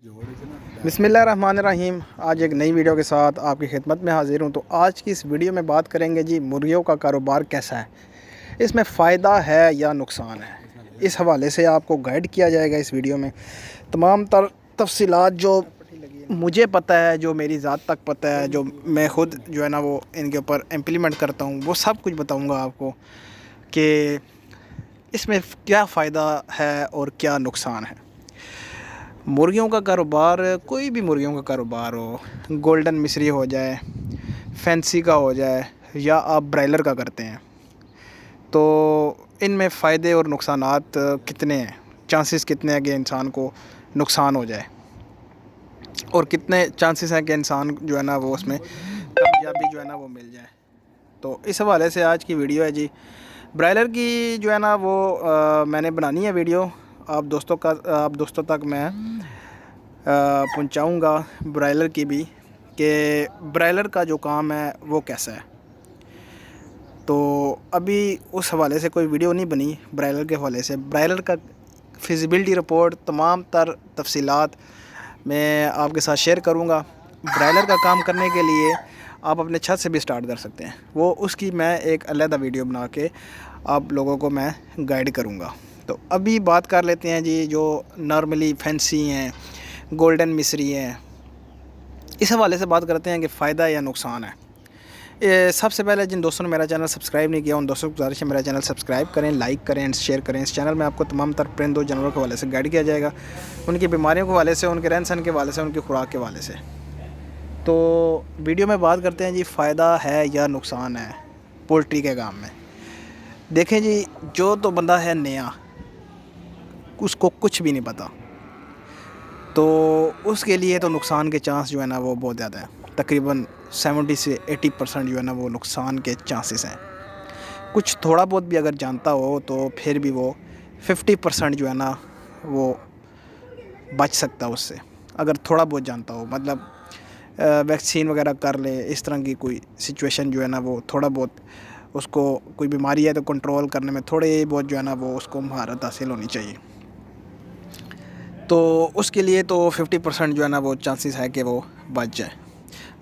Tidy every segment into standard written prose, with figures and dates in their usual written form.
बिस्मिल्लाहिर्रहमानिर्रहीम। आज एक नई वीडियो के साथ आपकी खिदमत में हाज़िर हूँ। तो आज की इस वीडियो में बात करेंगे जी मुर्गियों का कारोबार कैसा है, इसमें फ़ायदा है या नुकसान है, इस हवाले से आपको गाइड किया जाएगा। इस वीडियो में तमाम तफसीलात जो मुझे पता है, जो मेरी ज़ात तक पता है, जो मैं ख़ुद जो है ना वो इनके ऊपर इम्प्लीमेंट करता हूँ, वो सब कुछ बताऊँगा आपको कि इसमें क्या फ़ायदा है और क्या नुकसान है। मुर्गियों का कारोबार, कोई भी मुर्गियों का कारोबार हो, गोल्डन मिस्री हो जाए, फैंसी का हो जाए, या आप ब्रायलर का करते हैं, तो इनमें फ़ायदे और नुकसानात कितने हैं, चांसेस कितने हैं कि इंसान को नुकसान हो जाए, और कितने चांसेस हैं कि इंसान जो है ना वो उसमें कामयाबी जो है ना वो मिल जाए। तो इस हवाले से आज की वीडियो है जी। ब्रायलर की जो है ना वो मैंने बनानी है वीडियो, आप दोस्तों तक मैं पहुंचाऊंगा ब्रायलर की भी, कि ब्रायलर का जो काम है वो कैसा है। तो अभी उस हवाले से कोई वीडियो नहीं बनी ब्रायलर के हवाले से। ब्रायलर का फिजिबिलिटी रिपोर्ट, तमाम तफसीलात मैं आपके साथ शेयर करूंगा। ब्रायलर का काम करने के लिए आप अपने छत से भी स्टार्ट कर सकते हैं, वो उसकी मैं एक अलग वीडियो बना के आप लोगों को मैं गाइड करूंगा। तो अभी बात कर लेते हैं जी, जो नॉर्मली फैंसी हैं, गोल्डन मिस्री हैं, इस हवाले से बात करते हैं कि फ़ायदा या नुकसान है। सबसे पहले जिन दोस्तों ने मेरा चैनल सब्सक्राइब नहीं किया, उन दोस्तों को गुजारिश है मेरा चैनल सब्सक्राइब करें, लाइक करें एंड शेयर करें। इस चैनल में आपको तमाम तर परिंदों जानवरों के हवाले से गाइड किया जाएगा, उनकी बीमारियों के हवाले से, उनके रहन सहन के हवाले से, उनकी खुराक के हवाले से। तो वीडियो में बात करते हैं जी, फ़ायदा है या नुकसान है पोल्ट्री के काम में। देखें जी, जो तो बंदा है नया, उसको कुछ भी नहीं पता, तो उसके लिए तो नुकसान के चांस जो है ना वो बहुत ज़्यादा है। तकरीबन 70 से 80% जो है ना वो नुकसान के चांसेस हैं। कुछ थोड़ा बहुत भी अगर जानता हो तो फिर भी वो 50% जो है ना वो बच सकता है उससे, अगर थोड़ा बहुत जानता हो। मतलब वैक्सीन वगैरह कर ले, इस तरह की कोई सिचुएशन जो है ना वो थोड़ा बहुत, उसको कोई बीमारी है तो कंट्रोल करने में थोड़े बहुत जो है ना वो उसको महारत हासिल होनी चाहिए। तो उसके लिए तो 50% जो है ना वो चांसेस है कि वो बच जाए।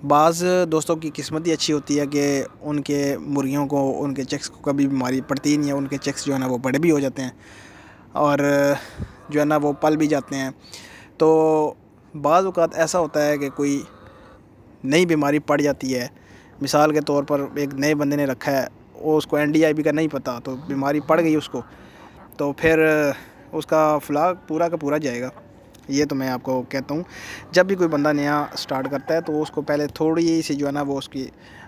बाज़ दोस्तों की किस्मत ही अच्छी होती है कि उनके मुर्गियों को, उनके चिक्स को कभी बीमारी पड़ती ही नहीं है, उनके चिक्स जो है ना वो बड़े भी हो जाते हैं और जो है ना वो पल भी जाते हैं। तो बाज़ औक़ात ऐसा होता है कि कोई नई बीमारी पड़ जाती है, मिसाल के तौर पर एक नए बंदे ने रखा है, वो उसको NDIB का नहीं पता, तो बीमारी पड़ गई उसको, तो फिर उसका फ्लाग पूरा का पूरा जाएगा। ये तो मैं आपको कहता हूँ, जब भी कोई बंदा नया स्टार्ट करता है तो उसको पहले थोड़ी सी जो है ना वो उसकी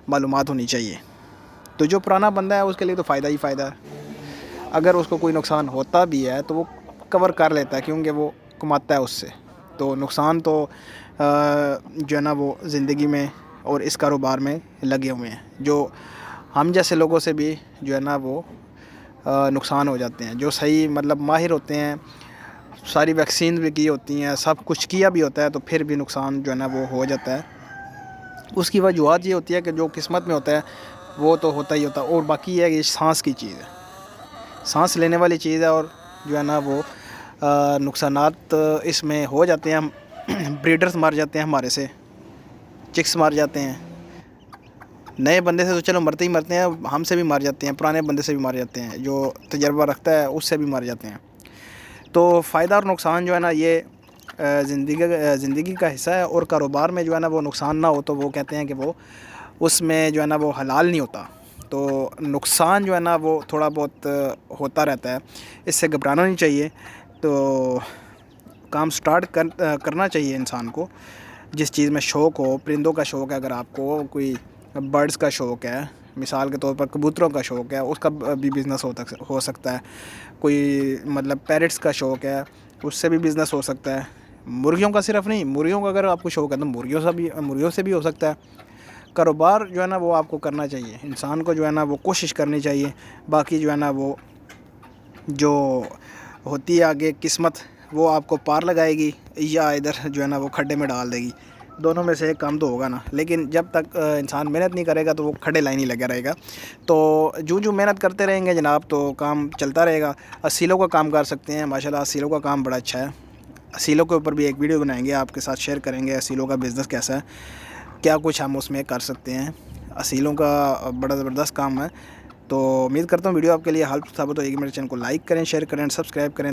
मालूमात होनी चाहिए। तो जो पुराना बंदा है उसके लिए तो फ़ायदा ही फ़ायदा है। अगर उसको कोई नुकसान होता भी है तो वो कवर कर लेता है, क्योंकि वो कमाता है उससे। तो नुकसान तो जो है ना वो ज़िंदगी में और इस कारोबार में लगे हुए हैं, जो हम जैसे लोगों से भी जो है ना वो नुकसान हो जाते हैं। जो सही मतलब माहिर होते हैं, सारी वैक्सीन भी की होती हैं, सब कुछ किया भी होता है, तो फिर भी नुकसान जो है ना वो हो जाता है। उसकी वजूहत ये होती है कि जो किस्मत में होता है वो तो होता ही होता है, और बाकी है कि सांस की चीज़ है, सांस लेने वाली चीज़ है, और जो है ना वो नुकसानात इसमें हो जाते हैं। ब्रीडर्स मार जाते हैं हमारे से, चिक्स मार जाते हैं। नए बंदे से तो चलो मरते ही मरते हैं, हमसे भी मार जाते हैं, पुराने बंदे से भी मार जाते हैं, जो तजर्बा रखता है उससे भी मार जाते हैं। तो फ़ायदा और नुकसान जो है ना ये ज़िंदगी का हिस्सा है, और कारोबार में जो है ना वो नुकसान ना हो तो वो कहते हैं कि वो उसमें जो है ना वो हलाल नहीं होता। तो नुकसान जो है ना वो थोड़ा बहुत होता रहता है, इससे घबराना नहीं चाहिए। तो काम स्टार्ट करना चाहिए इंसान को, जिस चीज़ में शौक़ हो। परिंदों का शौक़ है, अगर आपको कोई बर्ड्स का शौक़ है, मिसाल के तौर पर कबूतरों का शौक़ है, उसका भी बिज़नेस हो सकता है। कोई मतलब पैरट्स का शौक़ है, उससे भी बिज़नेस हो सकता है। मुर्गियों का सिर्फ नहीं, मुर्गियों का अगर आपको शौक़ है तो मुर्गियों से भी हो सकता है। कारोबार जो है ना वो आपको करना चाहिए, इंसान को जो है ना वो कोशिश करनी चाहिए। बाकी जो है ना वो जो होती है आगे किस्मत, वो आपको पार लगाएगी या इधर जो है ना वो खड्डे में डाल देगी। दोनों में से एक काम तो होगा ना, लेकिन जब तक इंसान मेहनत नहीं करेगा तो वो खड़े लाइन ही लगा रहेगा। तो जो मेहनत करते रहेंगे जनाब तो काम चलता रहेगा। अस्सीलों का काम कर सकते हैं, माशाल्लाह अस्सीलों का काम बड़ा अच्छा है। اصیلوں کے اوپر بھی ایک ویڈیو بنائیں گے، آپ کے ساتھ شیئر کریں گے اصیلوں کا بزنس کیسا ہے، کیا کچھ ہم اس میں کر سکتے ہیں۔ اصیلوں کا بڑا زبردست کام ہے۔ تو امید کرتا ہوں ویڈیو آپ کے لیے ہیلپ ثابت ہوئے گی۔ میرے چینل کو لائک کریں، شیئر کریں، سبسکرائب کریں۔